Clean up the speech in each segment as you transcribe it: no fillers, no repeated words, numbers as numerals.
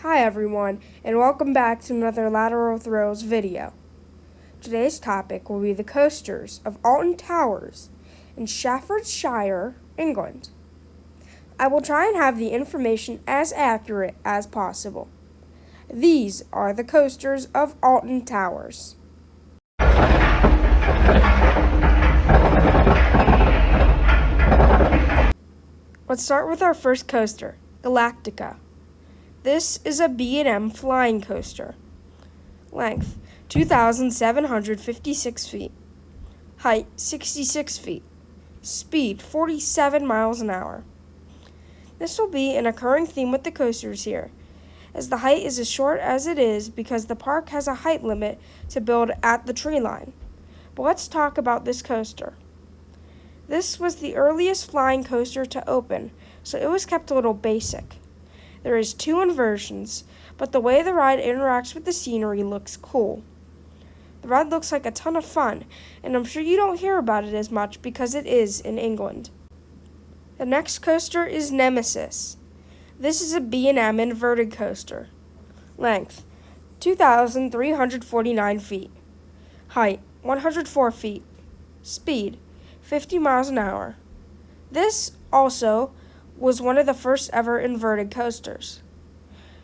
Hi everyone, and welcome back to another Lateral Throws video. Today's topic will be the coasters of Alton Towers in Staffordshire, England. I will try and have the information as accurate as possible. These are the coasters of Alton Towers. Let's start with our first coaster, Galactica. This is a B&M flying coaster. Length, 2,756 feet. Height, 66 feet. Speed, 47 miles an hour. This will be an occurring theme with the coasters here, as the height is as short as it is because the park has a height limit to build at the tree line. But let's talk about this coaster. This was the earliest flying coaster to open, so it was kept a little basic. There is 2 inversions, but the way the ride interacts with the scenery looks cool. The ride looks like a ton of fun, and I'm sure you don't hear about it as much because it is in England. The next coaster is Nemesis. This is a B&M inverted coaster. Length, 2,349 feet. Height, 104 feet. Speed, 50 miles an hour. This also was one of the first ever inverted coasters.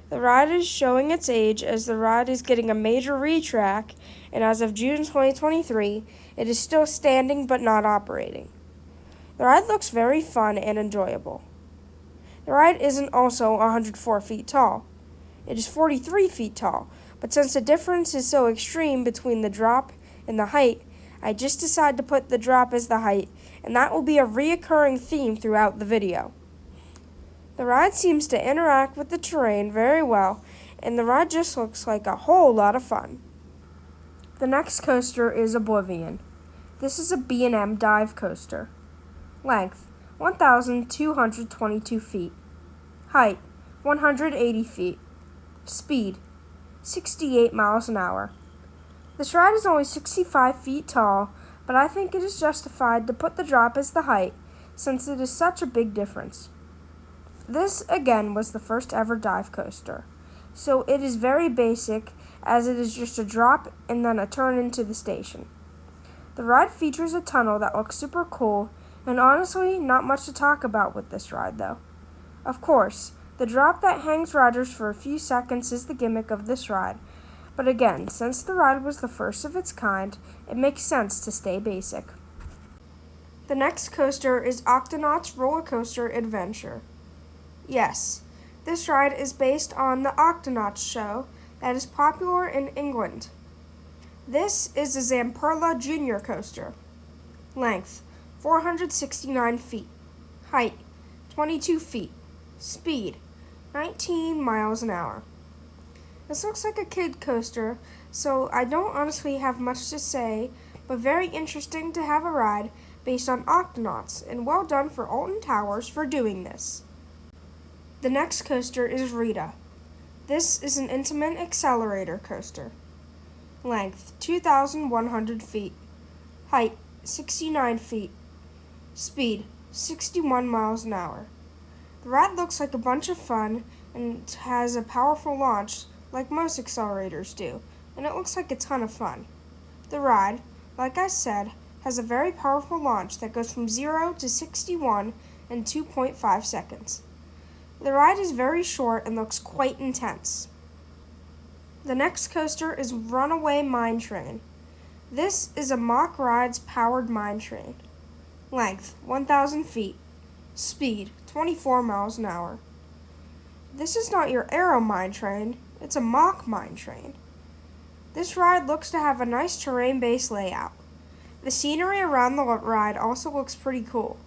The ride is showing its age as the ride is getting a major retrack, and as of June 2023, it is still standing but not operating. The ride looks very fun and enjoyable. The ride isn't also 104 feet tall. It is 43 feet tall, but since the difference is so extreme between the drop and the height, I just decided to put the drop as the height, and that will be a reoccurring theme throughout the video. The ride seems to interact with the terrain very well, and the ride just looks like a whole lot of fun. The next coaster is Oblivion. This is a B&M dive coaster. Length, 1,222 feet. Height, 180 feet. Speed, 68 miles an hour. This ride is only 65 feet tall, but I think it is justified to put the drop as the height, since it is such a big difference. This, again, was the first ever dive coaster, so it is very basic as it is just a drop and then a turn into the station. The ride features a tunnel that looks super cool, and honestly, not much to talk about with this ride though. Of course, the drop that hangs riders for a few seconds is the gimmick of this ride, but again, since the ride was the first of its kind, it makes sense to stay basic. The next coaster is Octonauts Roller Coaster Adventure. Yes, this ride is based on the Octonauts show that is popular in England. This is a Zamperla Junior coaster. Length, 469 feet. Height, 22 feet. Speed, 19 miles an hour. This looks like a kid coaster, so I don't honestly have much to say, but very interesting to have a ride based on Octonauts, and well done for Alton Towers for doing this. The next coaster is Rita. This is an intimate accelerator coaster. Length, 2,100 feet. Height, 69 feet. Speed, 61 miles an hour. The ride looks like a bunch of fun and has a powerful launch like most accelerators do, and it looks like a ton of fun. The ride, like I said, has a very powerful launch that goes from 0 to 61 in 2.5 seconds. The ride is very short and looks quite intense. The next coaster is Runaway Mine Train. This is a Mock Rides powered mine train. Length, 1,000 feet. Speed, 24 miles an hour. This is not your Aero mine train, it's a mock mine train. This ride looks to have a nice terrain-based layout. The scenery around the ride also looks pretty cool.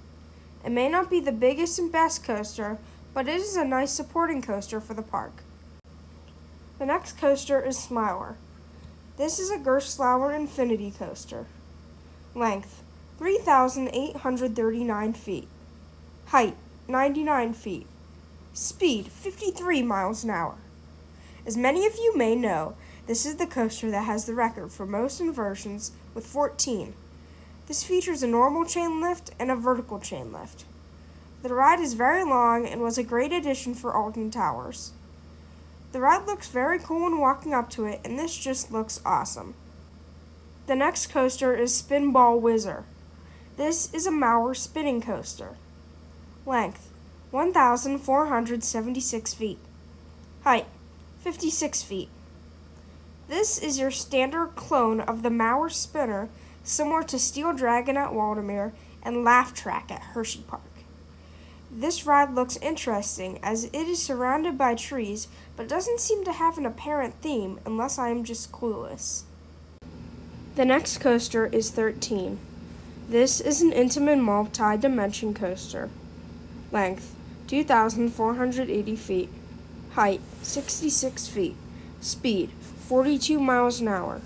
It may not be the biggest and best coaster, but it is a nice supporting coaster for the park. The next coaster is Smiler. This is a Gerstlauer Infinity coaster. Length, 3,839 feet. Height, 99 feet. Speed, 53 miles an hour. As many of you may know, this is the coaster that has the record for most inversions with 14. This features a normal chain lift and a vertical chain lift. The ride is very long and was a great addition for Alton Towers. The ride looks very cool when walking up to it, and this just looks awesome. The next coaster is Spinball Whizzer. This is a Mauer spinning coaster. Length, 1,476 feet. Height, 56 feet. This is your standard clone of the Mauer spinner, similar to Steel Dragon at Waldameer and Laugh Track at Hershey Park. This ride looks interesting as it is surrounded by trees, but doesn't seem to have an apparent theme unless I am just clueless. The next coaster is 13. This is an intimate multi-dimension coaster. Length, 2,480 feet. Height, 66 feet. Speed, 42 miles an hour.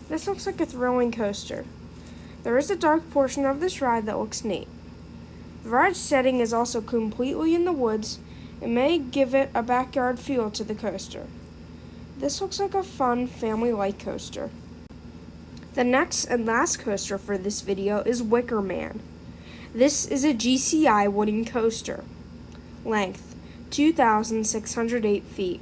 This looks like a thrilling coaster. There is a dark portion of this ride that looks neat. The ride setting is also completely in the woods and may give it a backyard feel to the coaster. This looks like a fun family-like coaster. The next and last coaster for this video is Wicker Man. This is a GCI wooden coaster. Length, 2,608 feet.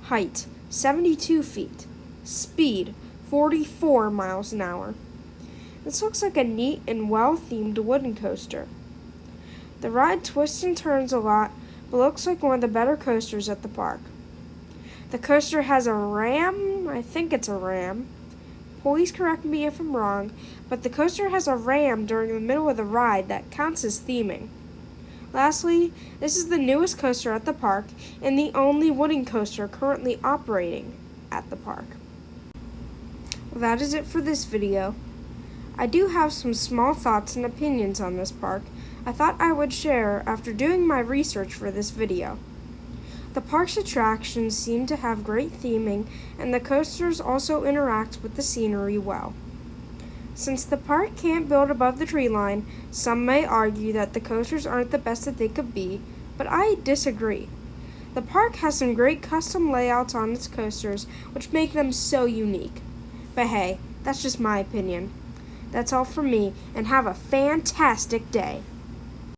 Height, 72 feet. Speed, 44 miles an hour. This looks like a neat and well-themed wooden coaster. The ride twists and turns a lot, but looks like one of the better coasters at the park. The coaster has a ram, I think it's a ram. Please correct me if I'm wrong, but the coaster has a ram during the middle of the ride that counts as theming. Lastly, this is the newest coaster at the park and the only wooden coaster currently operating at the park. Well, that is it for this video. I do have some small thoughts and opinions on this park I thought I would share after doing my research for this video. The park's attractions seem to have great theming, and the coasters also interact with the scenery well. Since the park can't build above the tree line, some may argue that the coasters aren't the best that they could be, but I disagree. The park has some great custom layouts on its coasters, which make them so unique. But hey, that's just my opinion. That's all from me, and have a fantastic day.